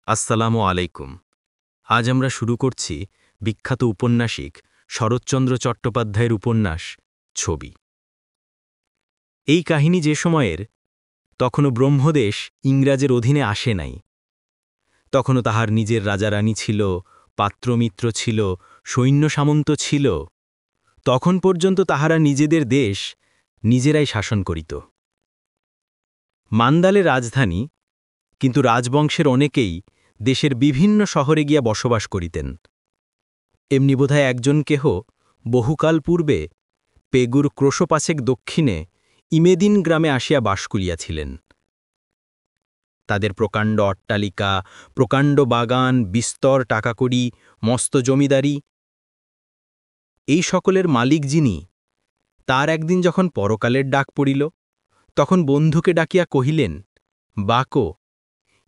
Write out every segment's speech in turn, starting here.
আসসালামু আলাইকুম। আজ আমরা শুরু করছি বিখ্যাত উপন্যাসিক শরৎচন্দ্র চট্টোপাধ্যায়ের উপন্যাস ছবি। এই কাহিনী যে সময়ের, তখনও ব্রহ্মদেশ ইংরাজের অধীনে আসে নাই। তখনও তাহার নিজের রাজারানী ছিল, পাত্রমিত্র ছিল, সৈন্য সামন্ত ছিল। তখন পর্যন্ত তাহারা নিজেদের দেশ নিজেরাই শাসন করিত। মান্দালে রাজধানী, কিন্তু রাজবংশের অনেকেই দেশের বিভিন্ন শহরে গিয়া বসবাস করিতেন। এমনি বোধহয় একজন কেহ বহুকাল পূর্বে পেগুর ক্রোশপাশেক দক্ষিণে ইমেদিন গ্রামে আসিয়া বাস করিয়াছিলেন। তাদের প্রকাণ্ড অট্টালিকা, প্রকাণ্ড বাগান, বিস্তর টাকাকড়ি, মস্ত জমিদারি, এই সকলের মালিক যিনি, তার একদিন যখন পরকালের ডাক পড়িল, তখন বন্ধুকে ডাকিয়া কহিলেন, বাকো,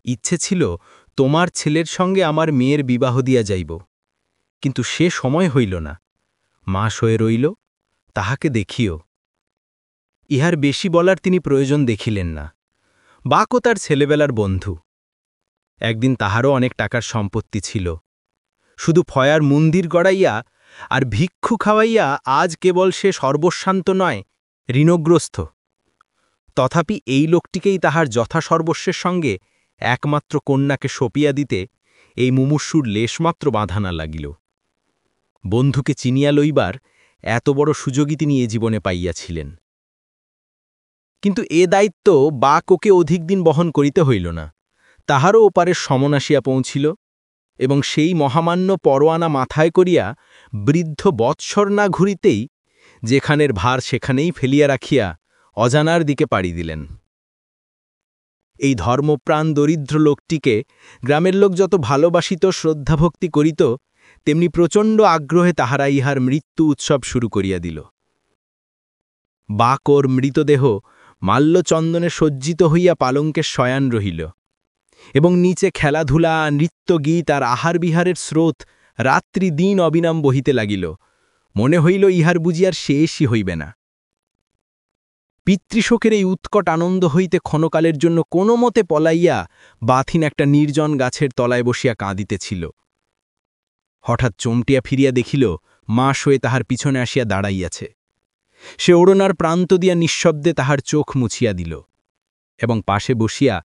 ইচ্ছে ছিল তোমার ছেলের সঙ্গে আমার মেয়ের বিবাহ দিয়া যাইব, কিন্তু সে সময় হইল না। মাস হয়ে রইল, তাহাকে দেখিও। ইহার বেশি বলার তিনি প্রয়োজন দেখিলেন না। বাকও তার ছেলেবেলার বন্ধু। একদিন তাহারও অনেক টাকার সম্পত্তি ছিল। শুধু ফয়ার মন্দির গড়াইয়া আর ভিক্ষু খাওয়াইয়া আজ কেবল সে সর্বস্বান্ত নয়, ঋণগ্রস্ত। তথাপি এই লোকটিকেই তাহার যথাসর্বস্বের সঙ্গে একমাত্র কন্যাকে সঁপিয়া দিতে এই মুমূর্ষুর লেশমাত্র বাধা না লাগিল। বন্ধুকে চিনিয়া লইবার এত বড় সুযোগই তিনি এ জীবনে পাইয়াছিলেন। কিন্তু এ দায়িত্ব বাককে অধিক দিন বহন করিতে হইল না। তাহারও ওপারের সমন আসিয়া পৌঁছিল, এবং সেই মহামান্য পরোয়ানা মাথায় করিয়া বৃদ্ধ বৎসর না ঘুরিতেই যেখানের ভার সেখানেই ফেলিয়া রাখিয়া অজানার দিকে পাড়ি দিলেন। এই ধর্মপ্রাণ দরিদ্র লোকটিকে গ্রামের লোক যত ভালোবাসিত, শ্রদ্ধাভক্তি করিত, তেমনি প্রচণ্ড আগ্রহে তাহারা ইহার মৃত্যু উৎসব শুরু করিয়া দিল। বাকর মৃতদেহ মাল্যচন্দনে সজ্জিত হইয়া পালঙ্কের শয়ান রহিল, এবং নিচে খেলাধুলা, নৃত্যগীত আর আহার বিহারের স্রোত রাত্রি দিন অবিরাম বহিতে লাগিল। মনে হইল ইহার বুঝি আর শেষই হইবে না। পিতৃশোকের এই উৎকট আনন্দ হইতে ক্ষণকালের জন্য কোনো মতে পলাইয়া বাথিন একটা নির্জন গাছের তলায় বসিয়া কাঁদিতেছিল। হঠাৎ চমটিয়া ফিরিয়া দেখিল মাস হয়ে তাহার পিছনে আসিয়া দাঁড়াইয়াছে। সে ওড়নার প্রান্ত দিয়া নিঃশব্দে তাহার চোখ মুছিয়া দিল, এবং পাশে বসিয়া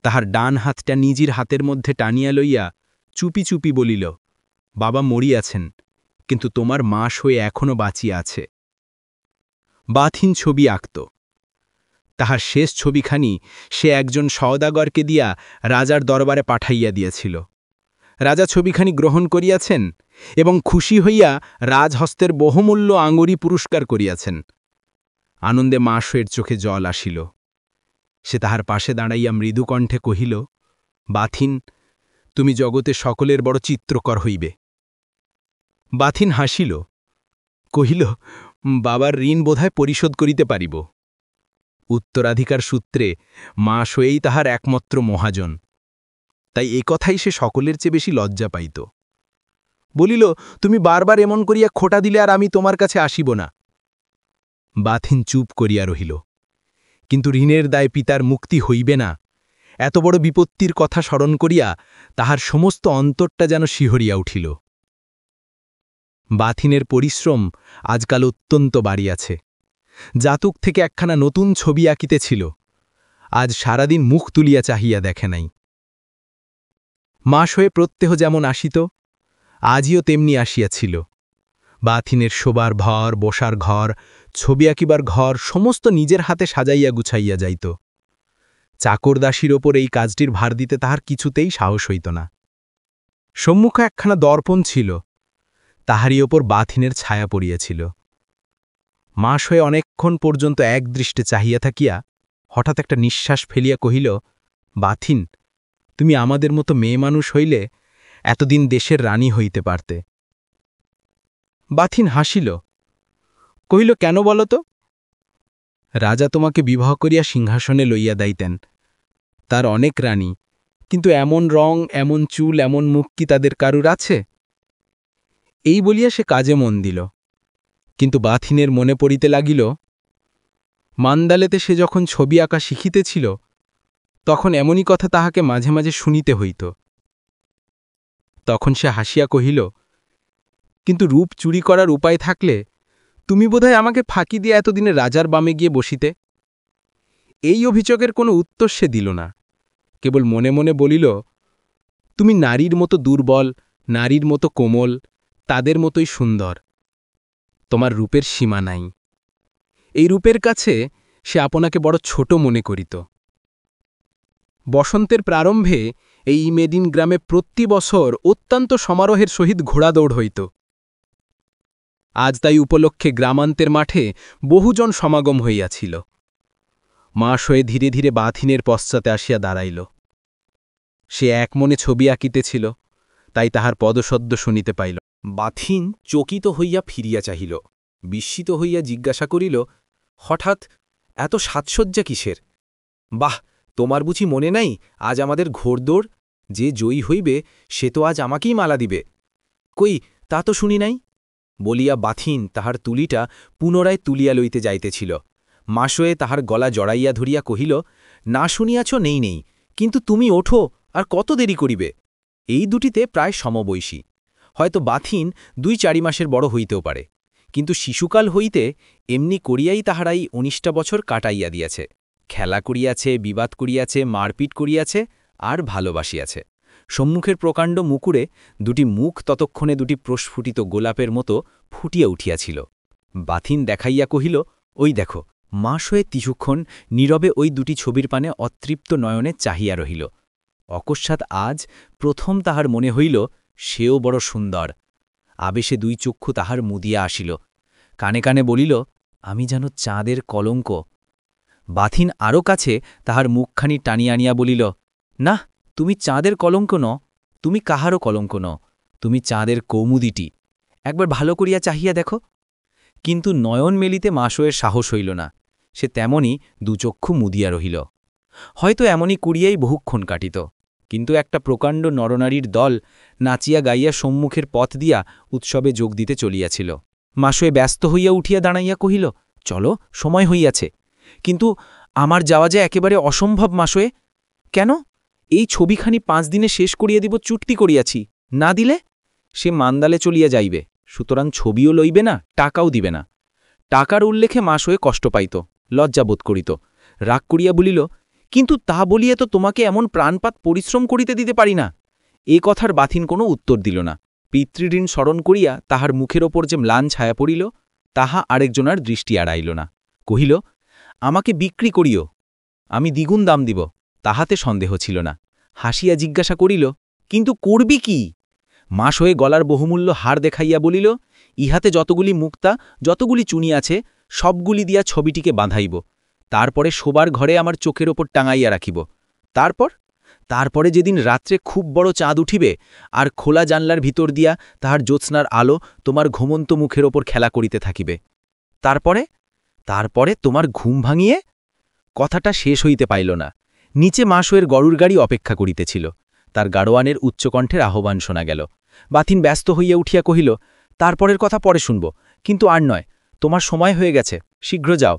তাহার ডান হাতটা নিজের হাতের মধ্যে টানিয়া লইয়া চুপি চুপি বলিল, বাবা মরিয়াছেন, কিন্তু তোমার মাস হয়ে এখনও বাঁচিয়া আছে। বাথিন ছবি আঁকত। তাহার শেষ ছবিখানি সে একজন সওদাগরকে দিয়া রাজার দরবারে পাঠাইয়া দিয়াছিল। রাজা ছবিখানি গ্রহণ করিয়াছেন এবং খুশি হইয়া রাজহস্তের বহুমূল্য আঙুরি পুরস্কার করিয়াছেন। আনন্দে মাসের চোখে জল আসিল। সে তাহার পাশে দাঁড়াইয়া মৃদুকণ্ঠে কহিল, বাথিন, তুমি জগতে সকলের বড় চিত্রকর হইবে। বাথিন হাসিল, কহিল, বাবার ঋণ বোধহয় পরিশোধ করিতে পারিব। উত্তরাধিকার সূত্রে মাস হয়েই তাহার একমাত্র মহাজন, তাই এ কথাই সে সকলের চেয়ে বেশি লজ্জা পাইত। বলিল, তুমি বারবার এমন করিয়া খোটা দিলে আর আমি তোমার কাছে আসিব না। বাথিন চুপ করিয়া রহিল। কিন্তু ঋণের দায় পিতার মুক্তি হইবে না, এত বড় বিপত্তির কথা স্মরণ করিয়া তাহার সমস্ত অন্তরটা যেন শিহরিয়া উঠিল। বাথিনের পরিশ্রম আজকাল অত্যন্ত বাড়িয়াছে। জাতক থেকে একখানা নতুন ছবি আঁকিতেছিল, আজ সারাদিন মুখ তুলিয়া চাহিয়া দেখে নাই। মাস হয়ে প্রত্যহ যেমন আসিত, আজও তেমনি আসিয়াছিল। বাথিনের শোবার ঘর, বসার ঘর, ছবি আঁকিবার ঘর সমস্ত নিজের হাতে সাজাইয়া গুছাইয়া যাইত। চাকরদাসীর ওপর এই কাজটির ভার দিতে তাহার কিছুতেই সাহস হইত না। সম্মুখে একখানা দর্পণ ছিল, তাহারই ওপর বাথিনের ছায়া পড়িয়াছিল। মাস হয়ে অনেকক্ষণ পর্যন্ত একদৃষ্টে চাহিয়া থাকিয়া হঠাৎ একটা নিঃশ্বাস ফেলিয়া কহিল, বাথিন, তুমি আমাদের মতো মেয়ে মানুষ হইলে এতদিন দেশের রানী হইতে পারতে। বাথিন হাসিল, কহিল, কেন বলো তো? রাজা তোমাকে বিবাহ করিয়া সিংহাসনে লইয়া দাইতেন। তার অনেক রানী, কিন্তু এমন রং, এমন চুল, এমন মুখ কি তাদের কারুর আছে? এই বলিয়া সে কাজে মন দিল। কিন্তু বাথিনের মনে পড়িতে লাগিল, মান্দালেতে সে যখন ছবি আঁকা শিখিতেছিল, তখন এমনই কথা তাহাকে মাঝে মাঝে শুনিতে হইত। তখন সে হাসিয়া কহিল, কিন্তু রূপ চুরি করার উপায় থাকলে তুমি বোধহয় আমাকে ফাঁকি দিয়ে এতদিনে রাজার বামে গিয়ে বসিতে। এই অভিযোগের কোনো উত্তর সে দিল না, কেবল মনে মনে বলিল, তুমি নারীর মতো দুর্বল, নারীর মতো কোমল, তাদের মতোই সুন্দর। তোমার রূপের সীমা নাই। এই রূপের কাছে সে আপনাকে বড় ছোট মনে করিত। বসন্তের প্রারম্ভে এই মেদিন গ্রামে প্রতি বছর অত্যন্ত সমারোহের সহিত ঘোড়া দৌড় হইত। আজ তাই উপলক্ষে গ্রামান্তের মাঠে বহুজন সমাগম হইয়াছিল। মাস হয়ে ধীরে ধীরে বাথিনের পশ্চাতে আসিয়া দাঁড়াইল। সে এক মনে ছবি আঁকিতেছিল, তাই তাহার পদশব্দ শুনিতে পাইল। বাথিন চকিত হইয়া ফিরিয়া চাহিল, বিস্মিত হইয়া জিজ্ঞাসা করিল, হঠাৎ এত সাজসজ্জা কিসের? বাহ, তোমার বুঝি মনে নাই আজ আমাদের ঘোড়দৌড়? যে জয়ী হইবে সে তো আজ আমাকেই মালা দিবে। কই, তা তো শুনি নাই। বলিয়া বাথিন তাহার তুলিটা পুনরায় তুলিয়া লইতে যাইতেছিল। মাসয়ে তাহার গলা জড়াইয়া ধরিয়া কহিল, না শুনিয়াছ নেই নেই, কিন্তু তুমি ওঠো, আর কত দেরি করিবে? এই দুটিতে প্রায় সমবয়সী। হয়তো বাথিন 2-4 মাসের বড় হইতেও পারে, কিন্তু শিশুকাল হইতে এমনি করিয়াই তাহারাই 19টা বছর কাটাইয়া দিয়াছে। খেলা করিয়াছে, বিবাদ করিয়াছে, মারপিট করিয়াছে, আর ভালোবাসিয়াছে। সম্মুখের প্রকাণ্ড মুকুরে দুটি মুখ ততক্ষণে দুটি প্রস্ফুটিত গোলাপের মতো ফুটিয়া উঠিয়াছিল। বাথিন দেখাইয়া কহিল, ওই দেখো। মাস হয়ে কিছুক্ষণ নীরবে ওই দুটি ছবির পানে অতৃপ্ত নয়নে চাহিয়া রহিল। অকস্মাৎ আজ প্রথম তাহার মনে হইল সেও বড় সুন্দর। আবেশে 2 চক্ষু তাহার মুদিয়া আসিল। কানে কানে বলিল, আমি যেন চাঁদের কলঙ্ক। বাথিন আরও কাছে তাহার মুখখানি টানিয়া আনিয়া বলিল, না, তুমি চাঁদের কলঙ্ক ন, তুমি কাহারও কলঙ্ক ন, তুমি চাঁদের কৌমুদিটি। একবার ভালো করিয়া চাহিয়া দেখো। কিন্তু নয়ন মেলিতে মাসয়ের সাহস হইল না। সে তেমনি 2 চক্ষু মুদিয়া রহিল। হয়তো এমনই করিয়াই বহুক্ষণ কাটিত, কিন্তু একটা প্রকাণ্ড নরনারীর দল নাচিয়া গাইয়া সম্মুখের পথ দিয়া উৎসবে যোগ দিতে চলিয়াছিল। মাসয়ে ব্যস্ত হইয়া উঠিয়া দাঁড়াইয়া কহিল, চলো, সময় হইয়াছে। কিন্তু আমার যাওয়া যে একেবারে অসম্ভব মাসয়ে। কেন? এই ছবিখানি 5 দিনে শেষ করিয়া দিব চুক্তি করিয়াছি। না দিলে সে মান্দালে চলিয়া যাইবে, সুতরাং ছবিও লইবে না, টাকাও দিবে না। টাকার উল্লেখে মাসয়ে কষ্ট পাইত, লজ্জাবোধ করিত। রাগ করিয়া বলিল, কিন্তু তা বলিয়ে তো তোমাকে এমন প্রাণপাত পরিশ্রম করিতে দিতে পারি না। এ কথার বাথিন কোনো উত্তর দিল না। পিতৃঋণ স্মরণ করিয়া তাহার মুখের ওপর যে ম্লান ছায়া পড়িল, তাহা আরেকজনার দৃষ্টি এড়াইল না। কহিল, আমাকে বিক্রি করিও, আমি দ্বিগুণ দাম দিব। তাহাতে সন্দেহ ছিল না। হাসিয়া জিজ্ঞাসা করিল, কিন্তু করবি কি? মাস হয়ে গলার বহুমূল্য হার দেখাইয়া বলিল, ইহাতে যতগুলি মুক্তা, যতগুলি চুনি আছে, সবগুলি দিয়া ছবিটিকে বাঁধাইব। তারপরে শোবার ঘরে আমার চোখের ওপর টাঙাইয়া রাখিব। তারপরে যেদিন রাত্রে খুব বড় চাঁদ উঠিবে, আর খোলা জানলার ভিতর দিয়া তাহার জ্যোৎস্নার আলো তোমার ঘুমন্ত মুখের ওপর খেলা করিতে থাকিবে। তারপরে তোমার ঘুম ভাঙিয়ে। কথাটা শেষ হইতে পাইল না। নিচে মাসয়ের গরুর গাড়ি অপেক্ষা করিতেছিল। তার গাড়োয়ানের উচ্চকণ্ঠের আহ্বান শোনা গেল। বাথিন ব্যস্ত হইয়া উঠিয়া কহিল, তারপরের কথা পরে শুনব, কিন্তু আর নয়, তোমার সময় হয়ে গেছে, শীঘ্র যাও।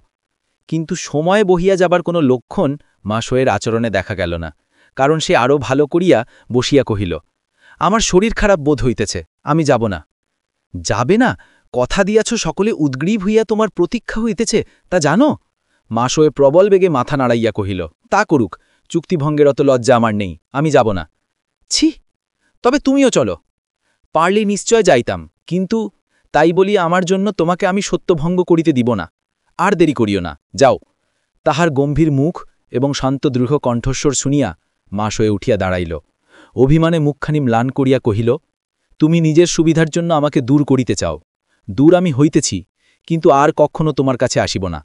কিন্তু সময় বহিয়া যাবার কোনো লক্ষণ মাসয়ের আচরণে দেখা গেল না, কারণ সে আরও ভালো করিয়া বসিয়া কহিল, আমার শরীর খারাপ বোধ হইতেছে, আমি যাব না। যাবে না? কথা দিয়াছ সকলে উদ্গ্রীব হইয়া তোমার প্রতীক্ষা হইতেছে, তা জানো? মাসয়ে প্রবল বেগে মাথা নাড়াইয়া কহিল, তা করুক, চুক্তিভঙ্গের অত লজ্জা আমার নেই, আমি যাব না। ছি, তবে তুমিও চলো। পারলে নিশ্চয় যাইতাম, কিন্তু তাই বলি আমার জন্য তোমাকে আমি সত্যভঙ্গ করিতে দিব না। আর দেরি করিও না, যাও। তাহার গম্ভীর মুখ এবং শান্ত দৃঢ় কণ্ঠস্বর শুনিয়া মাসয়ে উঠিয়া দাঁড়াইল। অভিমানে মুখখানি ম্লান করিয়া কহিল, তুমি নিজের সুবিধার জন্য আমাকে দূর করিতে চাও। দূর আমি হইতেছি, কিন্তু আর কখনো তোমার কাছে আসিব না।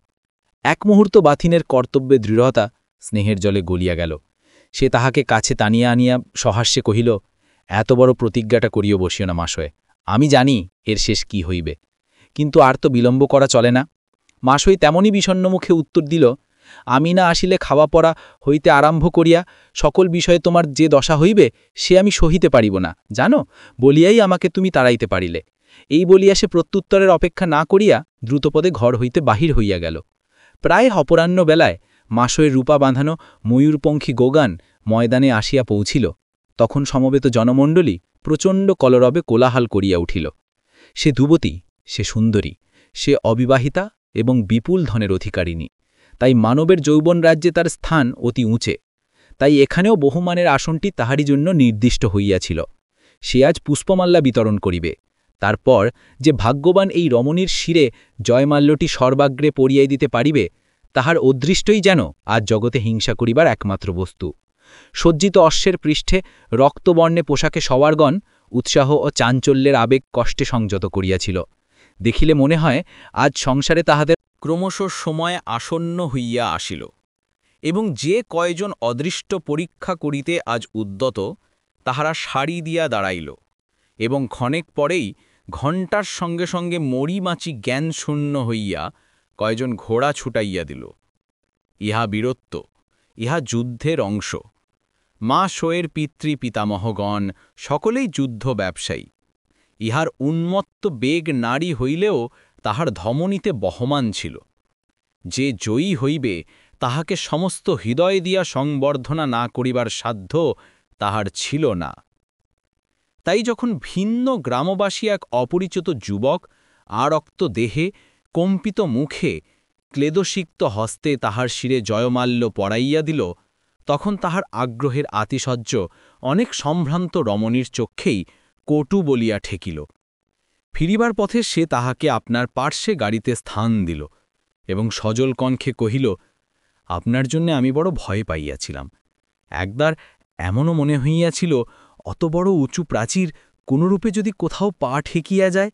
এক মুহূর্ত বাথিনের কর্তব্যে দৃঢ়তা স্নেহের জলে গলিয়া গেল। সে তাহাকে কাছে টানিয়া আনিয়া সহাস্যে কহিল, এত বড় প্রতিজ্ঞাটা করিও বসিও না মাসয়ে, আমি জানি এর শেষ কি হইবে, কিন্তু আর তো বিলম্ব করা চলে না। মাসই তেমনই বিষণ্ণ মুখে উত্তর দিল, আমি না আসিলে খাওয়া পড়া হইতে আরম্ভ করিয়া সকল বিষয়ে তোমার যে দশা হইবে সে আমি সহিতে পারিব না, জানো, বলিয়াই আমাকে তুমি তাড়াইতে পারিলে। এই বলিয়া সে প্রত্যুত্তরের অপেক্ষা না করিয়া দ্রুতপদে ঘর হইতে বাহির হইয়া গেল। প্রায় অপরাহ্ন বেলায় মাসয়ের রূপা বাঁধানো ময়ূরপঙ্খী গোগান ময়দানে আসিয়া পৌঁছিল। তখন সমবেত জনমণ্ডলী প্রচণ্ড কলরবে কোলাহল করিয়া উঠিল। সে যুবতী, সে সুন্দরী, সে অবিবাহিতা এবং বিপুল ধনের অধিকারিণী, তাই মানবের যৌবন রাজ্যে তার স্থান অতি উঁচে। তাই এখানেও বহুমানের আসনটি তাহারই জন্য নির্দিষ্ট হইয়াছিল। সে আজ পুষ্পমাল্যা বিতরণ করিবে। তারপর যে ভাগ্যবান এই রমণীর শিরে জয়মাল্যটি সর্বাগ্রে পরিয়াই দিতে পারিবে, তাহার অদৃষ্টই যেন আজ জগতে হিংসা করিবার একমাত্র বস্তু। সজ্জিত অশ্বের পৃষ্ঠে রক্তবর্ণে পোশাকে সওয়ারগণ উৎসাহ ও চাঞ্চল্যের আবেগ কষ্টে সংযত করিয়াছিল। দেখিলে মনে হয় আজ সংসারে তাহাদের ক্রমশ সময় আসন্ন হইয়া আসিল, এবং যে কয়জন অদৃষ্ট পরীক্ষা করিতে আজ উদ্যত, তাহারা সারি দিয়া দাঁড়াইল, এবং ক্ষণেক পরেই ঘণ্টার সঙ্গে সঙ্গে মরিমাচি জ্ঞানশূন্য হইয়া কয়জন ঘোড়া ছুটাইয়া দিল। ইহা বীরত্ব, ইহা যুদ্ধের অংশ। মা শোয়ের পিতামহগণ সকলেই যুদ্ধ ব্যবসায়ী। ইহার উন্মত্ত বেগ নারী হইলেও তাহার ধমনীতে বহমান ছিল। যে জয়ী হইবে, তাহাকে সমস্ত হৃদয় দিয়া সংবর্ধনা না করিবার সাধ্য তাহার ছিল না। তাই যখন ভিন্ন গ্রামবাসী এক অপরিচিত যুবক আরক্ত দেহে, কম্পিত মুখে, ক্লেদসিক্ত হস্তে তাহার শিরে জয়মাল্য পরাইয়া দিল, তখন তাহার আগ্রহের আতিশয্য অনেক সম্ভ্রান্ত রমণীর চক্ষেই কটু বলিয়া ঠেকিল। ফিরিবার পথে সে তাহাকে আপনার পার্শ্বে গাড়িতে স্থান দিল এবং সজল কণ্ঠে কহিল, আপনার জন্যে আমি বড় ভয় পাইয়াছিলাম। একবার এমনও মনে হইয়াছিল, অত বড় উঁচু প্রাচীর কোনরূপে যদি কোথাও পা ঠেকিয়া যায়।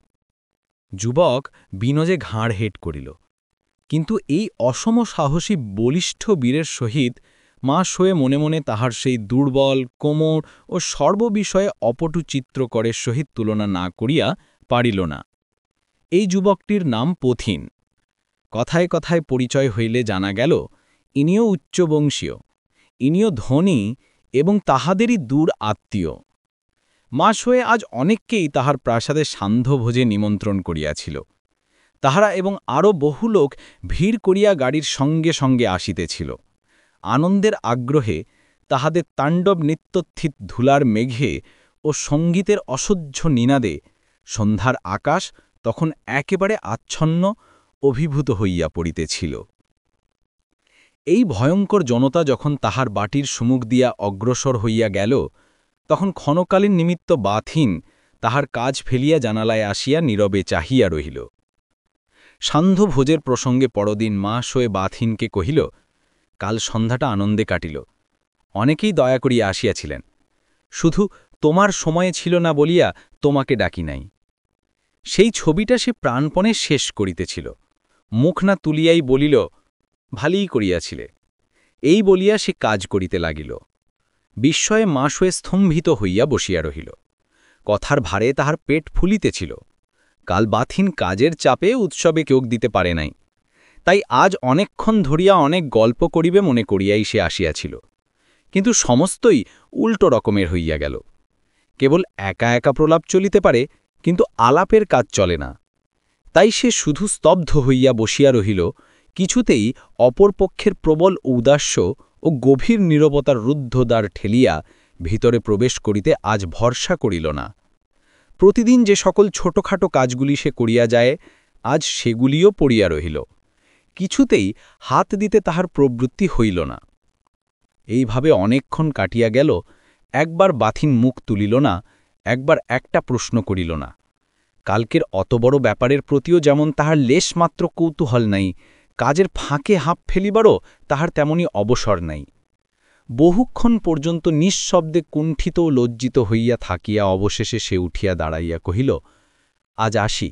যুবক বিনজে ঘাড় হেট করিল, কিন্তু এই অসম সাহসী বলিষ্ঠ বীরের সহিত মা শোয়ে মনে মনে তাহার সেই দুর্বল, কোমর ও সর্ববিষয়ে অপটু চিত্রকরের সহিত তুলনা না করিয়া পারিল না। এই যুবকটির নাম পথিন। কথায় কথায় পরিচয় হইলে জানা গেল, ইনিও উচ্চবংশীয়, ইনিও ধনী এবং তাহাদেরই দূর আত্মীয়। মা শোয়ে আজ অনেককেই তাহার প্রাসাদে সান্ধ্যভোজে নিমন্ত্রণ করিয়াছিল। তাহারা এবং আরও বহু লোক ভিড় করিয়া গাড়ির সঙ্গে সঙ্গে আসিতেছিল। আনন্দের আগ্রহে তাহাদের তাণ্ডব নিত্যথিত ধুলার মেঘে ও সঙ্গীতের অসহ্য নিনাদে সন্ধ্যার আকাশ তখন একেবারে আচ্ছন্ন, অভিভূত হইয়া পড়িতেছিল। এই ভয়ঙ্কর জনতা যখন তাহার বাটির সুমুখ দিয়া অগ্রসর হইয়া গেল, তখন ক্ষণকালীন নিমিত্ত বাথিন তাহার কাজ ফেলিয়া জানালায় আসিয়া নীরবে চাহিয়া রহিল। সান্ধ্যভোজের প্রসঙ্গে পরদিন মা শোয়ে বাথিনকে কহিল, কাল সন্ধ্যাটা আনন্দে কাটিল। অনেকেই দয়া করিয়া আসিয়াছিলেন, শুধু তোমার সময়ে ছিল না বলিয়া তোমাকে ডাকি নাই। সেই ছবিটা সে প্রাণপণে শেষ করিতেছিল। মুখ না তুলিয়াই বলিল, ভালোই করিয়াছিলে। এই বলিয়া সে কাজ করিতে লাগিল। বিস্ময়ে মা শোয়ে স্তম্ভিত হইয়া বসিয়া রহিল। কথার ভারে তাহার পেট ফুলিতেছিল। কাল বাথিন কাজের চাপে উৎসবে যোগ দিতে পারে নাই, তাই আজ অনেকক্ষণ ধরিয়া অনেক গল্প করিবে মনে করিয়াই সে আসিয়াছিল। কিন্তু সমস্তই উল্টো রকমের হইয়া গেল। কেবল একা একা প্রলাপ চলিতে পারে, কিন্তু আলাপের কাজ চলে না। তাই সে শুধু স্তব্ধ হইয়া বসিয়া রহিল, কিছুতেই অপর পক্ষের প্রবল ঔদাস্য ও গভীর নীরবতার রুদ্ধ দ্বার ঠেলিয়া ভিতরে প্রবেশ করিতে আজ ভরসা করিল না। প্রতিদিন যে সকল ছোটখাটো কাজগুলি সে করিয়া যায়, আজ সেগুলিও পড়িয়া রহিল। কিছুতেই হাত দিতে তাহার প্রবৃত্তি হইল না। এইভাবে অনেকক্ষণ কাটিয়া গেল। একবার বাথিন মুখ তুলিল না, একবার একটা প্রশ্ন করিল না। কালকের অত বড় ব্যাপারের প্রতিও যেমন তাহার লেশমাত্র কৌতূহল নাই, কাজের ফাঁকে হাঁপ ফেলিবারও তাহার তেমনি অবসর নাই। বহুক্ষণ পর্যন্ত নিঃশব্দে কুণ্ঠিত ও লজ্জিত হইয়া থাকিয়া অবশেষে সে উঠিয়া দাঁড়াইয়া কহিল, আজ আসি।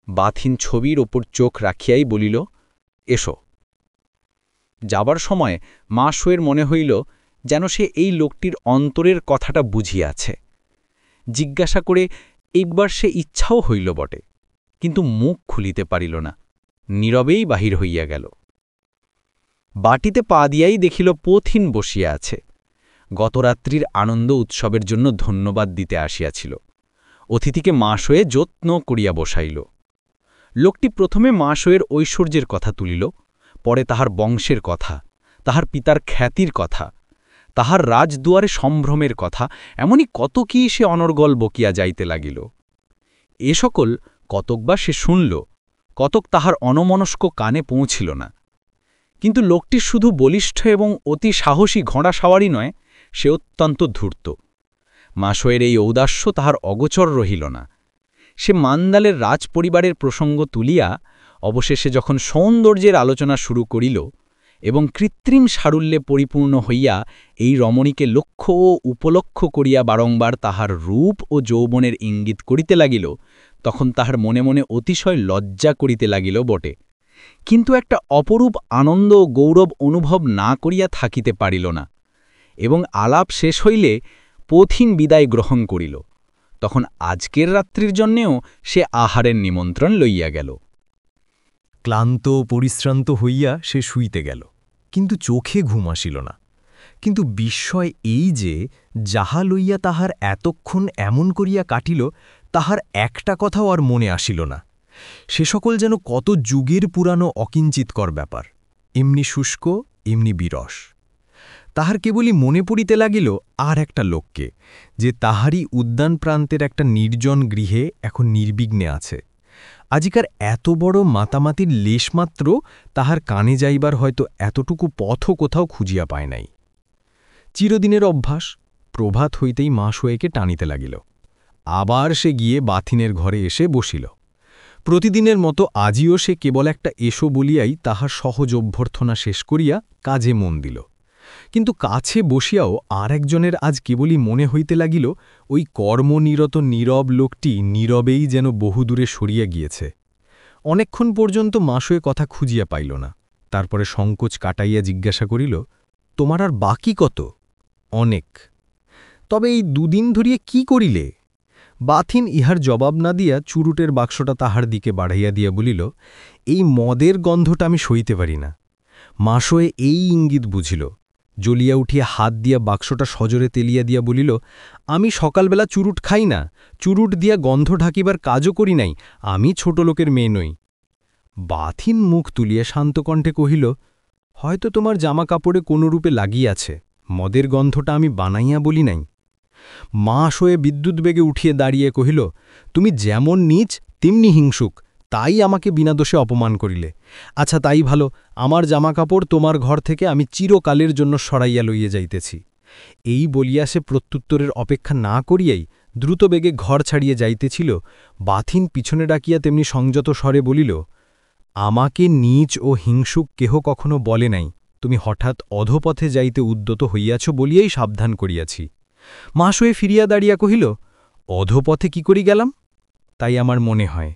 বাথিন ছবির ওপর চোখ রাখিয়াই বলিল, এসো। যাবার সময় মা শোয়ের মনে হইল যেন সে এই লোকটির অন্তরের কথাটা বুঝিয়াছে। জিজ্ঞাসা করে একবার সে ইচ্ছাও হইল বটে, কিন্তু মুখ খুলিতে পারিল না, নীরবেই বাহির হইয়া গেল। বাটিতে পা দিয়াই দেখিল পথিন বসিয়া আছে। গতরাত্রির আনন্দ উৎসবের জন্য ধন্যবাদ দিতে আসিয়াছিল। অতিথিকে মা শোয়ে যত্ন করিয়া বসাইল। লোকটি প্রথমে মা শোয়ের ঐশ্বর্যের কথা তুলিল, পরে তাহার বংশের কথা, তাহার পিতার খ্যাতির কথা, তাহার রাজদুয়ারে সম্ভ্রমের কথা, এমনই কত কি সে অনর্গল বকিয়া যাইতে লাগিল। এ সকল কতকবার সে শুনল, কতক তাহার অনমনস্ক কানে পৌঁছিল না। কিন্তু লোকটি শুধু বলিষ্ঠ এবং অতি সাহসী ঘোড়া সাওয়ারি নয়, সে অত্যন্ত ধূর্ত। মাসোয়ের এই ঔদাস্য তাহার অগোচর রহিল না। সে মান্দালের রাজপরিবারের প্রসঙ্গ তুলিয়া অবশেষে যখন সৌন্দর্যের আলোচনা শুরু করিল এবং কৃত্রিম সারল্যে পরিপূর্ণ হইয়া এই রমণীকে লক্ষ্য ও উপলক্ষ্য করিয়া বারংবার তাহার রূপ ও যৌবনের ইঙ্গিত করিতে লাগিল, তখন তাহার মনে মনে অতিশয় লজ্জা করিতে লাগিল বটে, কিন্তু একটা অপরূপ আনন্দ ও গৌরব অনুভব না করিয়া থাকিতে পারিল না, এবং আলাপ শেষ হইলে পথিন বিদায় গ্রহণ করিল। তখন আজকের রাত্রির জন্যেও সে আহারের নিমন্ত্রণ লইয়া গেল। ক্লান্ত পরিশ্রান্ত হইয়া সে শুইতে গেল, কিন্তু চোখে ঘুম আসিল না। কিন্তু বিস্ময় এই যে যাহা লইয়া তাহার এতক্ষণ এমন করিয়া কাটিল, তাহার একটা কথাও আর মনে আসিল না। সে সকল যেন কত যুগের পুরানো অকিঞ্চিতকর ব্যাপার, এমনি শুষ্ক, এমনি বিরস। তাহার কেবলই মনে পড়িতে লাগিল আর একটা লোককে, যে তাহারই উদ্যান প্রান্তের একটা নির্জন গৃহে এখন নির্বিঘ্নে আছে। আজিকার এত বড় মাতামাতির লেশমাত্র তাহার কানে যাইবার হয়তো এতটুকু পথও কোথাও খুঁজিয়া পায় নাই। চিরদিনের অভ্যাস, প্রভাত হইতেই মাসোয়েকে টানিতে লাগিল। আবার সে গিয়ে বাথিনের ঘরে এসে বসিল। প্রতিদিনের মতো আজিও সে কেবল একটা এসো বলিয়াই তাহার সহজ অভ্যর্থনা শেষ করিয়া কাজে মন দিল। কিন্তু কাছে বসিয়াও আর একজনের আজ কেবলই মনে হইতে লাগিল ওই কর্মনিরত নীরব লোকটি নীরবেই যেন বহুদূরে সরিয়া গিয়েছে। অনেকক্ষণ পর্যন্ত মাসোয়ে কথা খুঁজিয়া পাইল না। তারপরে সংকোচ কাটাইয়া জিজ্ঞাসা করিল, তোমার আর বাকি কত? অনেক। তবে এই দুদিন ধরিয়া কি করিলে? বাথিন ইহার জবাব না দিয়া চুরুটের বাক্সটা তাহার দিকে বাড়াইয়া দিয়া বলিল, এই মদের গন্ধটা আমি সইতে পারি না। মাসোয়ে এই ইঙ্গিত বুঝিল। জ্বলিয়া উঠিয়া হাত দিয়া বাক্সটা সজোরে তেলিয়া দিয়া বলিল, আমি সকালবেলা চুরুট খাই না, চুরুট দিয়া গন্ধ ঢাকিবার কাজও করি নাই, আমি ছোট লোকের মেয়ে নই। বাথিন মুখ তুলিয়া শান্তকণ্ঠে কহিল, হয়তো তোমার জামা কাপড়ে কোনরূপে লাগিয়াছে, মদের গন্ধটা আমি বানাইয়া বলি নাই। মাসোয়ে বিদ্যুৎ বেগে উঠিয়ে দাঁড়িয়ে কহিল, তুমি যেমন নীচ তেমনি হিংসুক, তাই আমাকে বিনা দোষে অপমান করিলে। আচ্ছা, তাই ভালো, আমার জামাকাপড় তোমার ঘর থেকে আমি চিরকালের জন্য সরাইয়া লইয়া যাইতেছি। এই বলিয়া সে প্রত্যুত্তরের অপেক্ষা না করিয়াই দ্রুতবেগে ঘর ছাড়িয়ে যাইতেছিল। বাথিন পিছনে ডাকিয়া তেমনি সংযত স্বরে বলিল, আমাকে নীচ ও হিংসুক কেহ কখনো বলে নাই, তুমি হঠাৎ অধপথে যাইতে উদ্যত হইয়াছ বলিয়াই সাবধান করিয়াছি। মাসোয়ে ফিরিয়া দাঁড়িয়া কহিল, অধপথে কি করি গেলাম? তাই আমার মনে হয়।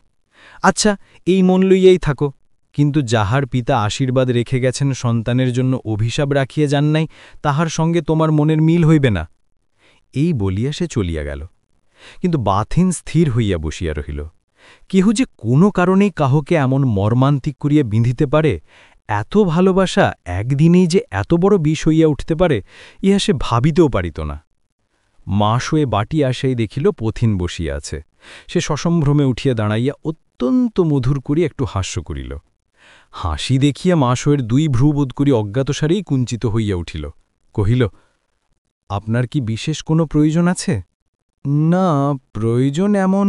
আচ্ছা, এই মন লইয়াই থাকো, কিন্তু যাহার পিতা আশীর্বাদ রেখে গেছেন সন্তানের জন্য অভিশাপ রাখিয়া যান নাই, তাহার সঙ্গে তোমার মনের মিল হইবে না। এই বলিয়া সে চলিয়া গেল। কিন্তু বাথিন স্থির হইয়া বসিয়া রহিল। কেহ যে কোনো কারণেই কাহকে এমন মর্মান্তিক করিয়া বিঁধিতে পারে, এত ভালোবাসা একদিনেই যে এত বড় বিষ হইয়া উঠতে পারে, ইহা সে ভাবিতেও পারিত না। মাসোয়ে বাটি আসাই দেখিল পথিন বসিয়া আছে। সে সসম্ভ্রমে উঠিয়া দাঁড়াইয়া অত্যন্ত মধুর করি একটু হাস্য করিল। হাসি দেখিয়া মাসোয়ের দুই ভ্রুবোধ করি অজ্ঞাতসারেই কুঞ্চিত হইয়া উঠিল। কহিল, আপনার কি বিশেষ কোনো প্রয়োজন আছে? না, প্রয়োজন এমন।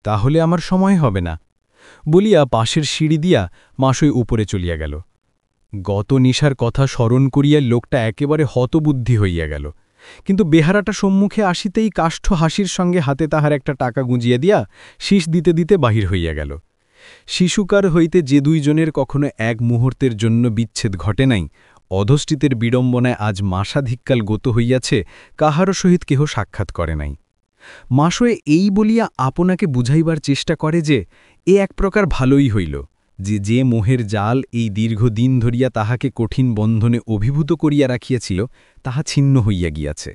তাহলে আমার সময় হবে না, বলিয়া পাশের সিঁড়ি দিয়া মাসোয় উপরে চলিয়া গেল। গত নিশার কথা স্মরণ করিয়া লোকটা একেবারে হতবুদ্ধি হইয়া গেল। কিন্তু বেহারাটা সম্মুখে আসিতেই কাষ্ঠ হাসির সঙ্গে হাতে তাহার একটা টাকা গুঁজিয়া দিয়া শীষ দিতে দিতে বাহির হইয়া গেল। শিশুকার হইতে যে দুইজনের কখনো এক মুহূর্তের জন্য বিচ্ছেদ ঘটে নাই, অধষ্টিতের বিড়ম্বনায় আজ মাসাধিককাল গত হইয়াছে, কাহারও সহিত কেহ সাক্ষাৎ করে নাই। মাসোয়ে এই বলিয়া আপনাকে বুঝাইবার চেষ্টা করে যে এ এক প্রকার ভালোই হইল, যে মোহের জাল এই দীর্ঘদিন ধরিয়া তাহাকে কঠিন বন্ধনে অভিভূত করিয়া রাখিয়াছিল, তাহা ছিন্ন হইয়া গিয়াছে,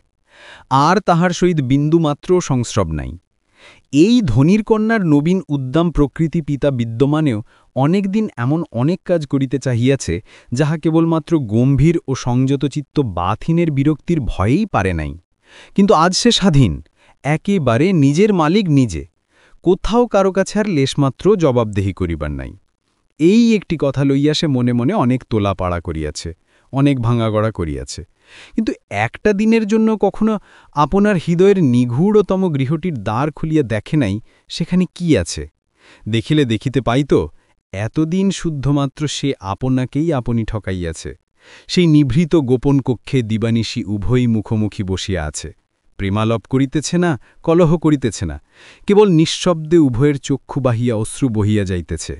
আর তাহার সহিত বিন্দুমাত্র সংস্রব নাই। এই ধনীর কন্যার নবীন উদ্দাম প্রকৃতি পিতা বিদ্যমানেও অনেকদিন এমন অনেক কাজ করিতে চাহিয়াছে, যাহা কেবলমাত্র গম্ভীর ও সংযতচিত্ত বাথিনের বিরক্তির ভয়েই পারে নাই। কিন্তু আজ সে স্বাধীন, একেবারে নিজের মালিক নিজে, কোথাও কারো কাছে আর লেশমাত্র জবাবদেহি করিবার নাই। এই একটি কথা লইয়া সে মনে মনে অনেক তোলাপাড়া করিয়াছে, অনেক ভাঙাগড়া করিয়াছে, কিন্তু একটা দিনের জন্য কখনো আপনার হৃদয়ের নিগূঢ়তম গৃহটির দ্বার খুলিয়া দেখে নাই সেখানে কি আছে। দেখিলে দেখিতে পাইত এতদিন শুদ্ধমাত্র সে আপনাকেই আপনি ঠকাইয়াছে। সেই নিভৃত গোপন কক্ষে দিবানিশি উভয়ই মুখোমুখি বসিয়া আছে, প্রেমালাপ করিতেছে না, কলহ করিতেছে না, কেবল নিঃশব্দে উভয়ের চক্ষু বাহিয়া অশ্রু বহিয়া যাইতেছে।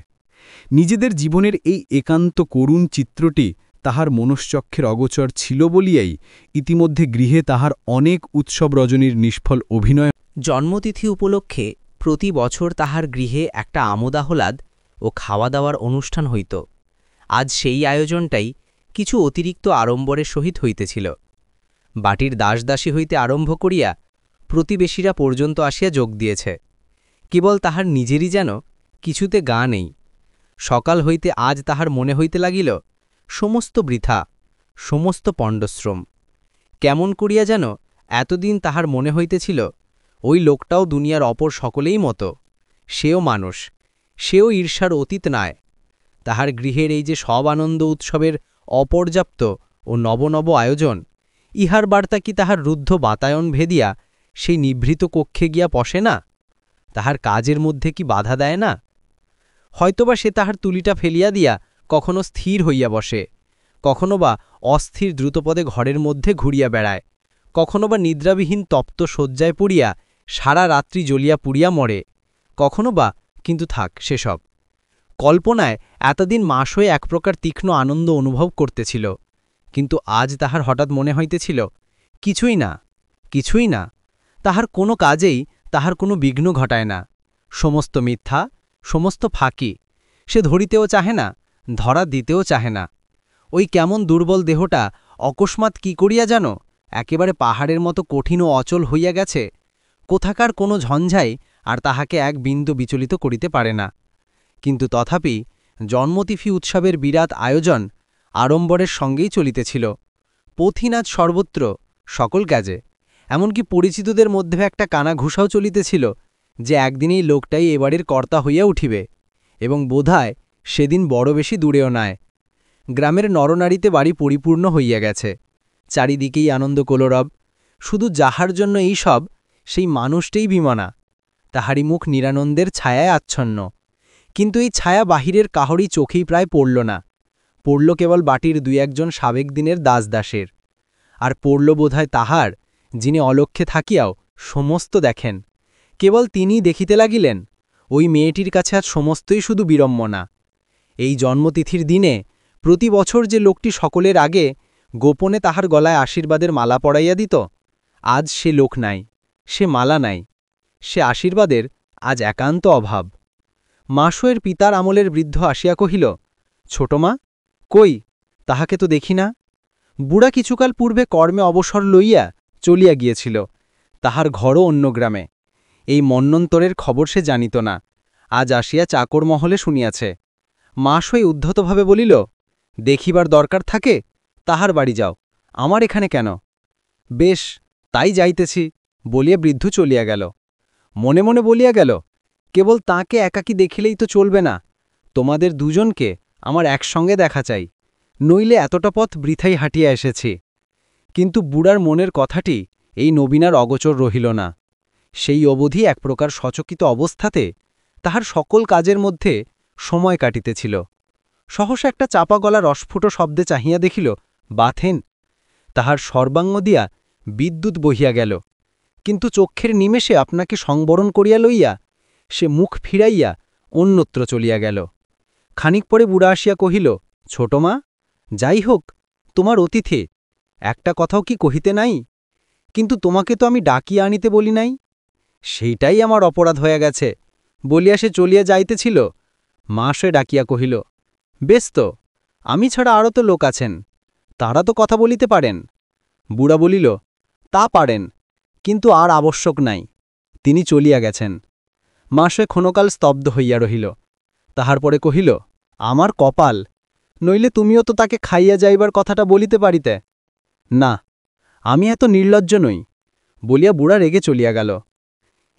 নিজেদের জীবনের এই একান্ত করুণ চিত্রটি তাহার মনশ্চক্ষের অগোচর ছিল বলিয়াই ইতিমধ্যে গৃহে তাহার অনেক উৎসব রজনীর নিষ্ফল অভিনয়। জন্মতিথি উপলক্ষে প্রতি বছর তাহার গৃহে একটা আমোদাহ্লাদ ও খাওয়া দাওয়ার অনুষ্ঠান হইত। আজ সেই আয়োজনটাই কিছু অতিরিক্ত আড়ম্বরের সহিত হইতেছিল। বাটির দাসদাসী হইতে আরম্ভ করিয়া প্রতিবেশীরা পর্যন্ত আসিয়া যোগ দিয়েছে। কেবল তাহার নিজেরই যেন কিছুতে গা নেই। সকাল হইতে আজ তাহার মনে হইতে লাগিল সমস্ত বৃথা, সমস্ত পণ্ডশ্রম। কেমন করিয়া যেন এতদিন তাহার মনে হইতেছিল ওই লোকটাও দুনিয়ার অপর সকলেই মতো, সেও মানুষ, সেও ঈর্ষার অতীত নয়। তাহার গৃহের এই যে সব আনন্দ উৎসবের অপর্যাপ্ত ও নব আয়োজন, ইহার বার্তা কি তাহার রুদ্ধ বাতায়ন ভেদিয়া সেই নিভৃত কক্ষে গিয়া পশে না? তাহার কাজের মধ্যে কি বাধা দেয় না? হয়তোবা সে তাহার তুলিটা ফেলিয়া দিয়া কখনো স্থির হইয়া বসে, কখনো বা অস্থির দ্রুতপদে ঘরের মধ্যে ঘুরিয়া বেড়ায়, কখনো বা নিদ্রাবিহীন তপ্ত শয্যায় পড়িয়া সারা রাত্রি জ্বলিয়া পুড়িয়া মরে, কখনো বা, কিন্তু থাক সেসব। কল্পনায় এতদিন মাস হয়ে এক প্রকার তীক্ষ্ণ আনন্দ অনুভব করতেছিল, কিন্তু আজ তাহার হঠাৎ মনে হইতেছিল কিছুই না, কিছুই না। তাহার কোনো কাজেই তাহার কোনো বিঘ্ন ঘটায় না, সমস্ত মিথ্যা, সমস্ত ফাঁকি। সে ধরিতেও চাহে না, ধরা দিতেও চাহে না। ওই কেমন দুর্বল দেহটা অকস্মাৎ কি করিয়া যেন একেবারে পাহাড়ের মতো কঠিন ও অচল হইয়া গেছে। কোথাকার কোনো ঝঞ্ঝাই আর তাহাকে এক বিন্দু বিচলিত করিতে পারে না। কিন্তু তথাপি জন্মতিথি উৎসবের বিরাট আয়োজন আড়ম্বরের সঙ্গেই চলিতেছিল। পথিনাচ সর্বত্র, সকল কাজে, এমনকি পরিচিতদের মধ্যে একটা কানা ঘুষাও চলিতেছিল যে একদিনেই লোকটাই এবারের কর্তা হইয়া উঠিবে, এবং বোধহয় সেদিন বড় বেশি দূরেও নয়। গ্রামের নরনারীতে বাড়ি পরিপূর্ণ হইয়া গেছে, চারিদিকেই আনন্দ কলরব। শুধু যাহার জন্য এই সব, সেই মানুষটাই বিমনা, তাহারই মুখ নিরানন্দের ছায়ায় আচ্ছন্ন। কিন্তু এই ছায়া বাহিরের কাহরই চোখেই প্রায় পড়ল না, পড়ল কেবল বাটির দুই একজন সাবেক দিনের দাসদাসের। আর পড়ল বোধহয় তাহার, যিনি অলক্ষ্যে থাকিয়াও সমস্ত দেখেন। কেবল তিনিই দেখিতে লাগিলেন ওই মেয়েটির কাছে আজ সমস্তই শুধু বিড়ম্বনা। এই জন্মতিথির দিনে প্রতি বছর যে লোকটি সকলের আগে গোপনে তাহার গলায় আশীর্বাদের মালা পরাইয়া দিত, আজ সে লোক নাই, সে মালা নাই, সে আশীর্বাদের আজ একান্ত অভাব। মাসোয়ের পিতার আমলের বৃদ্ধ আসিয়া কহিল, ছোট মা, কই, তাহাকে তো দেখি না। বুড়া কিছুকাল পূর্বে কর্মে অবসর লইয়া চলিয়া গিয়েছিল, তাহার ঘরও অন্য গ্রামে। এই মন্বন্তরের খবর সে জানিত না, আজ আসিয়া চাকর মহলে শুনিয়াছে। মাসোয় উদ্ধতভাবে বলিল, দেখিবার দরকার থাকে তাহার বাড়ি যাও, আমার এখানে কেন? বেশ, তাই যাইতেছি, বলিয়া বৃদ্ধ চলিয়া গেল। মনে মনে বলিয়া গেল, কেবল তাকে একাকী দেখিলেই তো চলবে না, তোমাদের দুজনকে আমার একসঙ্গে দেখা চাই, নইলে এতটা পথ বৃথাই হাঁটিয়া এসেছি। কিন্তু বুড়ার মনের কথাটি এই নবীনার অগোচর রহিল না। সেই অবধি এক প্রকার সচকিত অবস্থাতে তাহার সকল কাজের মধ্যে সময় কাটিতেছিল। সহসা একটা চাপা গলা রসফুট শব্দে চাহিয়া দেখিল, বাথেন। তাহার সর্বাঙ্গ দিয়া বিদ্যুৎ বহিয়া গেল, কিন্তু চক্ষের নিমেষে আপনাকে সংবরণ করিয়া লইয়া সে মুখ ফিরাইয়া অন্যত্র চলিয়া গেল। খানিক পরে বুড়া আসিয়া কহিল, ছোট মা, যাই হোক, তোমার অতিথি, একটা কথাও কি কহিতে নাই? কিন্তু তোমাকে তো আমি ডাকিয়া আনিতে বলি নাই। সেইটাই আমার অপরাধ হয়ে গেছে, বলিয়া সে চলিয়া যাইতেছিল। মা সে ডাকিয়া কহিল, বেশ তো, আমি ছাড়া আরও তো লোক আছেন, তারা তো কথা বলিতে পারেন। বুড়া বলিল, তা পারেন, কিন্তু আর আবশ্যক নাই, তিনি চলিয়া গেছেন। মা সে ক্ষণকাল স্তব্ধ হইয়া রহিল, তাহার পরে কহিল, আমার কপাল, নইলে তুমিও তো তাকে খাইয়া যাইবার কথাটা বলিতে পারিতে। না, আমি এত নির্লজ্জ নই, বলিয়া বুড়া রেগে চলিয়া গেল।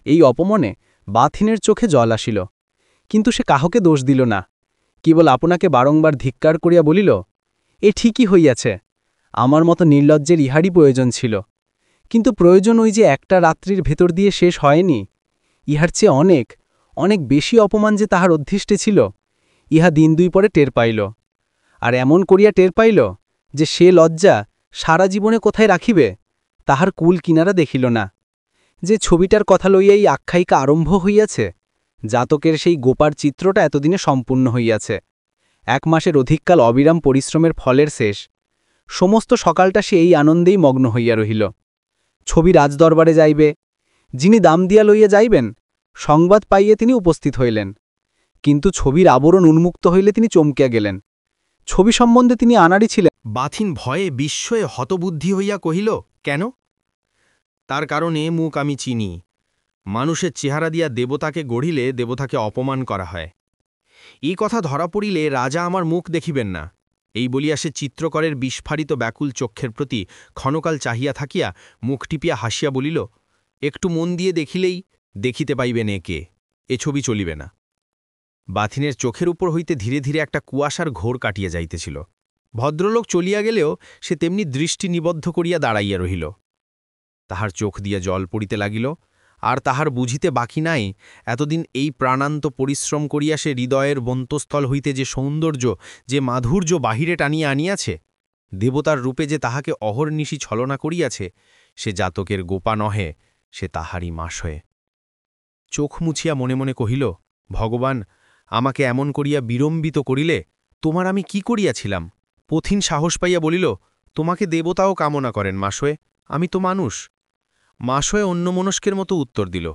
এই অপমনে বাথিনের চোখে জল আসিল, কিন্তু সে কাহকে দোষ দিল না, কেবল আপনাকে বারংবার ধিক্কার করিয়া বলিল, এ ঠিকই হইয়াছে, আমার মতো নির্লজ্জের ইহারই প্রয়োজন ছিল, কিন্তু প্রয়োজন ওই যে একটা রাত্রির ভেতর দিয়ে শেষ হয়নি, ইহার চেয়ে অনেক অনেক বেশি অপমান যে তাহার অধ্যিষ্টে ছিল, ইহা দিন দুই পরে টের পাইল। আর এমন করিয়া টের পাইল যে সে লজ্জা সারা জীবনে কোথায় রাখিবে তাহার কুল কিনারা দেখিল না। যে ছবিটার কথা লইয়াই আখ্যায়িকা আরম্ভ হইয়াছে, জাতকের সেই গোপার চিত্রটা এতদিনে সম্পূর্ণ হইয়াছে। 1 মাসের অধিককাল অবিরাম পরিশ্রমের ফলের শেষ। সমস্ত সকালটা সে এই আনন্দেই মগ্ন হইয়া রহিল। ছবি রাজদরবারে যাইবে, যিনি দাম দিয়া লইয়া যাইবেন সংবাদ পাইয়ে তিনি উপস্থিত হইলেন, কিন্তু ছবির আবরণ উন্মুক্ত হইলে তিনি চমকিয়া গেলেন। ছবি সম্বন্ধে তিনি আনাড়ি ছিলেন। বাথিন ভয়ে বিস্ময়ে হতবুদ্ধি হইয়া কহিল, কেন? তার কারণে মুখ আমি চিনি। মানুষের চেহারা দিয়া দেবতাকে গড়িলে দেবতাকে অপমান করা হয়। এই কথা ধরা পড়িলে রাজা আমার মুখ দেখিবেন না। এই বলিয়া সে চিত্রকরের বিস্ফারিত ব্যাকুল চক্ষের প্রতি ক্ষণকাল চাহিয়া থাকিয়া মুখ টিপিয়া হাসিয়া বলিল, একটু মন দিয়ে দেখিলেই দেখিতে পাইবেন একে, এ ছবি চলিবে না। বাথিনের চোখের উপর হইতে ধীরে ধীরে একটা কুয়াশার ঘোর কাটিয়া যাইতেছিল। ভদ্রলোক চলিয়া গেলেও সে তেমনি দৃষ্টি নিবদ্ধ করিয়া দাঁড়াইয়া রহিল। তাহার চোখ দিয়া জল পড়িতে লাগিল, আর তাহার বুঝিতে বাকি নাই এতদিন এই প্রাণান্ত পরিশ্রম করিয়া সে হৃদয়ের বন্তস্থল হইতে যে সৌন্দর্য, যে মাধুর্য বাহিরে টানিয়া আনিয়াছে, দেবতার রূপে যে তাহাকে অহর্নিশি ছলনা করিয়াছে, সে জাতকের গোপা নহে, সে তাহারই মাসয়ে। চোখ মুছিয়া মনে মনে কহিল, ভগবান, আমাকে এমন করিয়া বিড়ম্বিত করিলে তোমার আমি কি করিয়াছিলাম? পথিন সাহস পাইয়া বলিল, তোমাকে দেবতাও কামনা করেন মাসয়ে, আমি তো মানুষ। মাসয়ে অন্যমনস্কের মতো উত্তর দিল,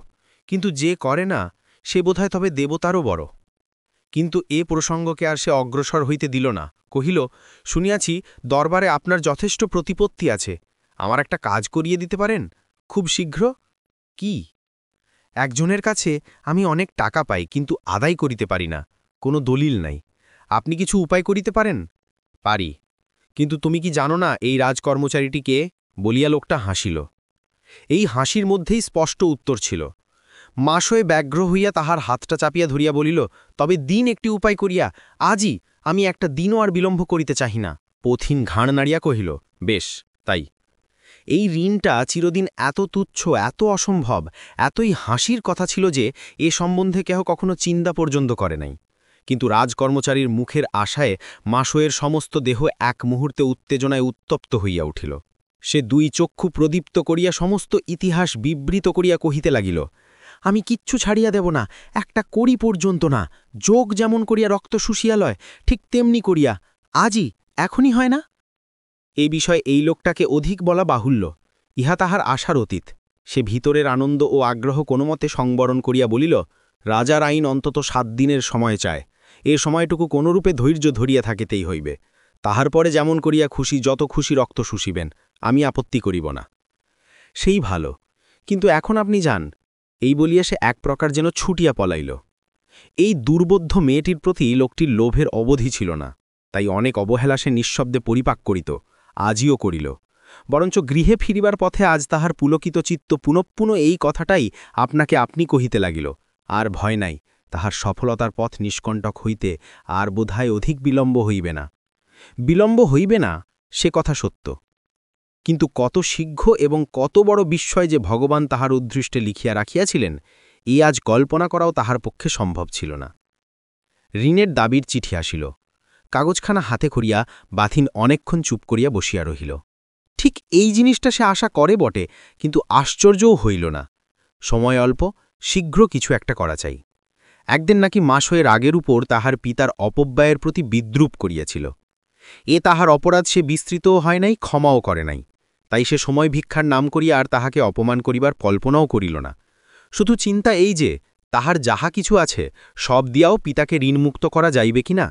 কিন্তু যে করে না সে বোধহয় তবে দেবতারও বড়। কিন্তু এ প্রসঙ্গকে আর সে অগ্রসর হইতে দিল না। কহিল, শুনিয়াছি দরবারে আপনার যথেষ্ট প্রতিপত্তি আছে, আমার একটা কাজ করিয়ে দিতে পারেন খুব শীঘ্র? কি? একজনের কাছে আমি অনেক টাকা পাই, কিন্তু আদায় করিতে পারি না, কোনো দলিল নাই। আপনি কিছু উপায় করিতে পারেন? পারি, কিন্তু তুমি কি জানো না এই রাজকর্মচারীটি কে? বলিয়া লোকটা হাসিল। এই হাসির মধ্যেই স্পষ্ট উত্তর ছিল। মাসয়ে ব্যগ্র হইয়া তাহার হাতটা চাপিয়া ধরিয়া বলিল, তবে দিন একটি উপায় করিয়া, আজই, আমি একটা দিনও আর বিলম্ব করিতে চাহি না। পথিন ঘাড় নাড়িয়া কহিল, বেশ, তাই। এই ঋণটা চিরদিন এত তুচ্ছ, এত অসম্ভব, এতই হাসির কথা ছিল যে এ সম্বন্ধে কেহ কখনো চিন্তা পর্যন্ত করে নাই। কিন্তু রাজকর্মচারীর মুখের আশায় মাসয়ের সমস্ত দেহ এক মুহূর্তে উত্তেজনায় উত্তপ্ত হইয়া উঠিল। সে 2 চক্ষু প্রদীপ্ত করিয়া সমস্ত ইতিহাস বিবৃত করিয়া কহিতে লাগিল, আমি কিচ্ছু ছাড়িয়া দেব না, একটা কড়ি পর্যন্ত না। যোগ যেমন করিয়া রক্ত শুষিয়া লয়, ঠিক তেমনি করিয়া, আজই, এখনই হয় না? এই বিষয়ে এই লোকটাকে অধিক বলা বাহুল্য, ইহা তাহার আশার অতীত। সে ভিতরের আনন্দ ও আগ্রহ কোনোমতে সংবরণ করিয়া বলিল, রাজার আইন অন্তত 7 দিনের সময় চায়, এ সময়টুকু কোনরূপে ধৈর্য ধরিয়া থাকিতেই হইবে। তাহার পরে যেমন করিয়া খুশি, যত খুশি রক্ত শুষিবেন, আমি আপত্তি করিব না। সেই ভালো, কিন্তু এখন আপনি যান। এই বলিয়া সে এক প্রকার যেন ছুটিয়া পলাইল। এই দুর্বোধ্য মেয়েটির প্রতি লোকটির লোভের অবধি ছিল না, তাই অনেক অবহেলা সে নিঃশব্দে পরিপাক করিত, আজিও করিল। বরঞ্চ গৃহে ফিরিবার পথে আজ তাহার পুলকিত চিত্ত পুনঃপুন এই কথাটাই আপনাকে আপনি কহিতে লাগিল, আর ভয় নাই, তাহার সফলতার পথ নিষ্কণ্টক হইতে আর বোধহয় অধিক বিলম্ব হইবে না। বিলম্ব হইবে না, সে কথা সত্য, কিন্তু কত শীঘ্র এবং কত বড় বিস্ময় যে ভগবান তাহার উদ্দৃষ্টে লিখিয়া রাখিয়াছিলেন, এই আজ কল্পনা করাও তাহার পক্ষে সম্ভব ছিল না। ঋণের দাবির চিঠি আসিল। কাগজখানা হাতে করিয়া বাথিন অনেকক্ষণ চুপ করিয়া বসিয়া রহিল। ঠিক এই জিনিসটা সে আশা করে বটে, কিন্তু আশ্চর্যও হইল না। সময় অল্প, শীঘ্র কিছু একটা করা চাই। একদিন নাকি মাসয়ের রাগের উপর তাহার পিতার অপব্যয়ের প্রতি বিদ্রূপ করিয়াছিল। এ তাহার অপরাধ সে বিস্তৃতও হয় নাই, ক্ষমাও করে নাই। তাই সে সময় ভিক্ষার নাম করিয়া আর তাহাকে অপমান করিবার কল্পনাও করিল না। শুধু চিন্তা এই যে তাহার যাহা কিছু আছে সব দিয়াও পিতাকে ঋণমুক্ত করা যাইবে কিনা।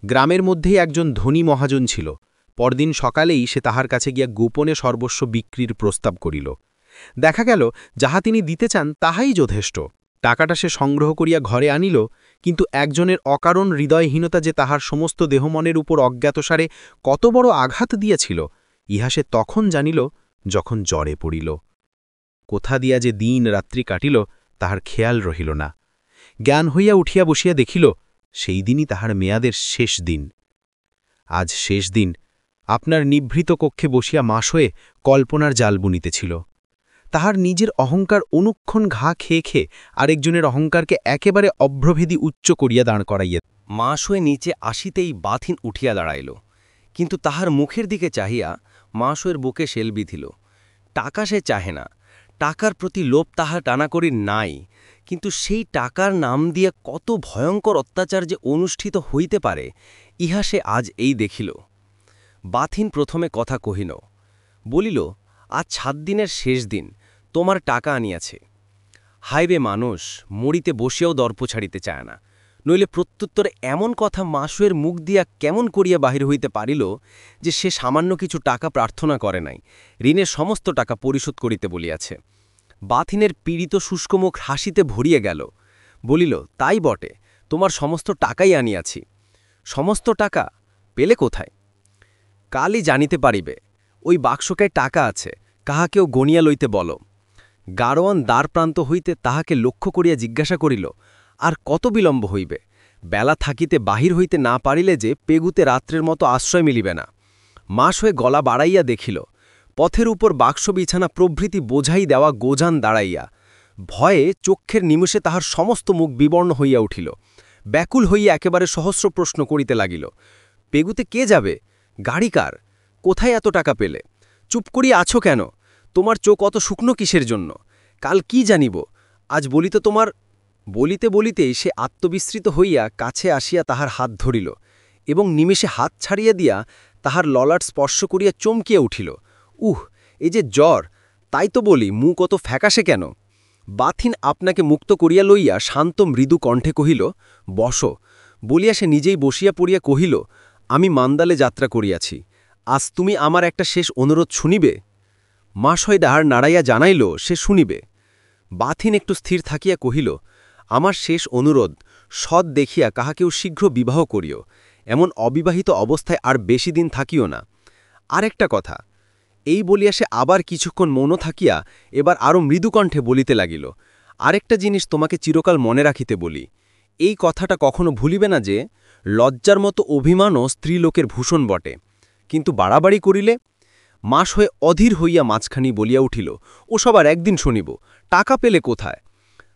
গ্রামের মধ্যেই একজন ধনী মহাজন ছিল। পরদিন সকালেই সে তাহার কাছে গিয়া গোপনে সর্বস্ব বিক্রির প্রস্তাব করিল। দেখা গেল যাহা তিনি দিতে চান তাহাই যথেষ্ট। টাকাটা সে সংগ্রহ করিয়া ঘরে আনিল, কিন্তু একজনের অকারণ হৃদয়হীনতা যে তাহার সমস্ত দেহমনের উপর অজ্ঞাতসারে কত বড় আঘাত দিয়াছিল, ইহা সে তখন জানিল যখন জ্বরে পড়িল। কোথা দিয়া যে দিন রাত্রি কাটিল তাহার খেয়াল রহিল না। জ্ঞান হইয়া উঠিয়া বসিয়া দেখিল সেই দিনই তাহার মেয়াদের শেষ দিন। আজ শেষ দিন, আপনার নিভৃত কক্ষে বসিয়া মাস হয়ে কল্পনার জাল বুনিতেছিল। তাহার নিজের অহংকার অনুক্ষণ ঘা খেয়ে খেয়ে আরেকজনের অহংকারকে একেবারে অভ্রভেদী উচ্চ করিয়া দাঁড় করাইয়া মাস হয়ে নিচে আসিতেই বাথিন উঠিয়া দাঁড়াইল, কিন্তু তাহার মুখের দিকে চাহিয়া মাসয়ের বুকে শেল বিঁধিল। টাকা সে চাহে না, টাকার প্রতি লোভ তাহার টানাকড়ির নাই, কিন্তু সেই টাকার নাম দিয়া কত ভয়ঙ্কর অত্যাচার যে অনুষ্ঠিত হইতে পারে, ইহা সে আজ এই দেখিল। বাথিন প্রথমে কথা কহিল, বলিল, আজ 7 দিনের শেষ দিন, তোমার টাকা আনিয়াছে। হাইরে মানুষ, মরিতে বসিয়াও দর্প ছাড়িতে চায় না, নইলে প্রত্যুত্তরে এমন কথা মাসুয়ের মুখ দিয়া কেমন করিয়া বাহির হইতে পারিল যে সে সামান্য কিছু টাকা প্রার্থনা করে নাই, ঋণের সমস্ত টাকা পরিশোধ করিতে বলিয়াছে। বাথিনের পীড়িত শুষ্কমুখ হাসিতে ভরিয়া গেল, বলিল, তাই বটে, তোমার সমস্ত টাকাই আনিয়াছি। সমস্ত টাকা পেলে কোথায়? কালই জানিতে পারিবে, ওই বাক্সকায় টাকা আছে, কাহাকেও গনিয়া লইতে বল। গাড়োয়ান দ্বারপ্রান্ত হইতে তাহাকে লক্ষ্য করিয়া জিজ্ঞাসা করিল, আর কত বিলম্ব হইবে? বেলা থাকিতে বাহির হইতে না পারিলে যে পেগুতে রাত্রের মতো আশ্রয় মিলিবে না। মাস হয়ে গলা বাড়াইয়া দেখিল, পথের উপর বাক্স বিছানা প্রভৃতি বোঝাই দেওয়া গোজান দাঁড়াইয়া। ভয়ে চক্ষের নিমেষে তাহার সমস্ত মুখ বিবর্ণ হইয়া উঠিল। ব্যাকুল হইয়া একেবারে সহস্র প্রশ্ন করিতে লাগিল। পেগুতে কে যাবে? গাড়ি কার? কোথায় এত টাকা পেলে? চুপ করিয়া আছো কেন? তোমার চোখ অত শুকনো কিসের জন্য? কাল কি জানিব, আজ বলিত তোমার। বলিতে বলিতেই সে আত্মবিস্মৃত হইয়া কাছে আসিয়া তাহার হাত ধরিল এবং নিমেষে হাত ছাড়িয়া দিয়া তাহার ললাট স্পর্শ করিয়া চমকিয়া উঠিল। এ যে জ্বর, তাই তো বলি মুখ অত ফ্যাকাশে কেন? বাথিন আপনাকে মুক্ত করিয়া লইয়া শান্ত মৃদু কণ্ঠে কহিল, বস। বলিয়া সে নিজেই বসিয়া পড়িয়া কহিল, আমি মান্দালে যাত্রা করিয়াছি, আজ তুমি আমার একটা শেষ অনুরোধ শুনিবে? মাসয় ডাহার নাড়াইয়া জানাইল সে শুনিবে। বাথিন একটু স্থির থাকিয়া কহিল, আমার শেষ অনুরোধ, সৎ দেখিয়া কাহাকেও শীঘ্র বিবাহ করিও, এমন অবিবাহিত অবস্থায় আর বেশি দিন থাকিও না। আর একটা কথা। এই বলিয়া সে আবার কিছুক্ষণ মৌন থাকিয়া এবার আরও মৃদুকণ্ঠে বলিতে লাগিল, আরেকটা জিনিস তোমাকে চিরকাল মনে রাখিতে বলি, এই কথাটা কখনো ভুলিবে না যে লজ্জার মতো অভিমানও স্ত্রীলোকের ভূষণ বটে, কিন্তু বাড়াবাড়ি করিলে। মাস হয়ে অধীর হইয়া মাঝখানি বলিয়া উঠিল, ও সবার একদিন শুনিব, টাকা পেলে কোথায়?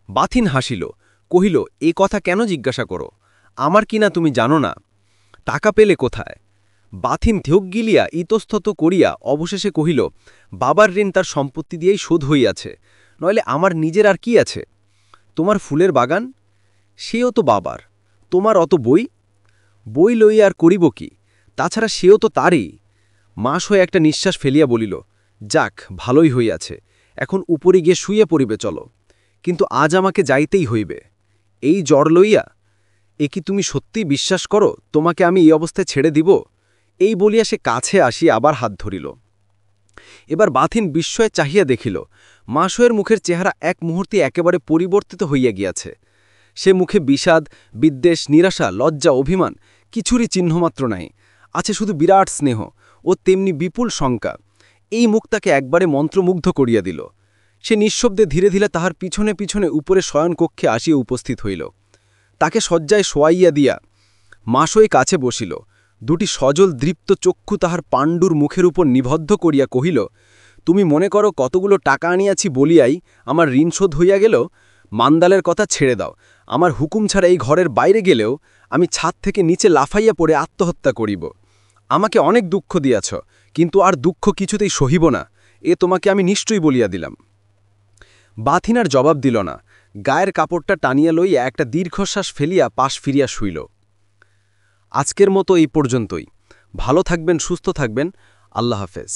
বাথিন হাসিল, কহিল, এ কথা কেন জিজ্ঞাসা করো? আমার কিনা তুমি জানো না? টাকা পেলে কোথায়? বাথিন ধ্যোগ গিলিয়া ইতস্তত করিয়া অবশেষে কহিল, বাবার ঋণ তার সম্পত্তি দিয়েই শোধ হইয়াছে, নইলে আমার নিজের আর কি আছে? তোমার ফুলের বাগান, সেও তো বাবার। তোমার অত বই, বই লইয়া আর করিব কি? তাছাড়া সেও তো তারই। মাস হয়ে একটা নিঃশ্বাস ফেলিয়া বলিল, যাক, ভালোই হইয়াছে, এখন উপরে গিয়ে শুইয়া পড়িবে চলো। কিন্তু আজ আমাকে যাইতেই হইবে। এই জ্বর লইয়া? এ কি তুমি সত্যিই বিশ্বাস করো তোমাকে আমি এই অবস্থায় ছেড়ে দিব? এই বলিয়া সে কাছে আসিয়া আবার হাত ধরিল। এবার বাথিন বিস্ময়ে চাহিয়া দেখিল, মাসয়ের মুখের চেহারা এক মুহূর্তে একেবারে পরিবর্তিত হইয়া গিয়াছে। সে মুখে বিষাদ, বিদ্বেষ, নিরাশা, লজ্জা, অভিমান কিছুরই চিহ্নমাত্র নাই, আছে শুধু বিরাট স্নেহ ও তেমনি বিপুল শঙ্কা। এই মুখ তাকে একবারে মন্ত্রমুগ্ধ করিয়া দিল। সে নিঃশব্দে ধীরে ধীরে তাহার পিছনে পিছনে উপরে শয়নকক্ষে আসিয়া উপস্থিত হইল। তাকে শয্যায় শোয়াইয়া দিয়া মাসই কাছে বসিল। দুটি সজল দৃপ্ত চক্ষু তাহার পাণ্ডুর মুখের উপর নিবদ্ধ করিয়া কহিল, তুমি মনে করো কতগুলো টাকা আনিয়াছি বলিয়াই আমার ঋণ শোধ হইয়া গেল? মান্দালের কথা ছেড়ে দাও, আমার হুকুম ছাড়া এই ঘরের বাইরে গেলেও আমি ছাদ থেকে নিচে লাফাইয়া পড়ে আত্মহত্যা করিব। আমাকে অনেক দুঃখ দিয়াছ, কিন্তু আর দুঃখ কিছুতেই সহিব না, এ তোমাকে আমি নিশ্চয়ই বলিয়া দিলাম। বাথিনার জবাব দিল না, গায়ের কাপড়টা টানিয়া লইয়া একটা দীর্ঘশ্বাস ফেলিয়া পাশ ফিরিয়া শুইল। আজকের মতো এই পর্যন্তই। ভালো থাকবেন, সুস্থ থাকবেন। আল্লাহ হাফেজ।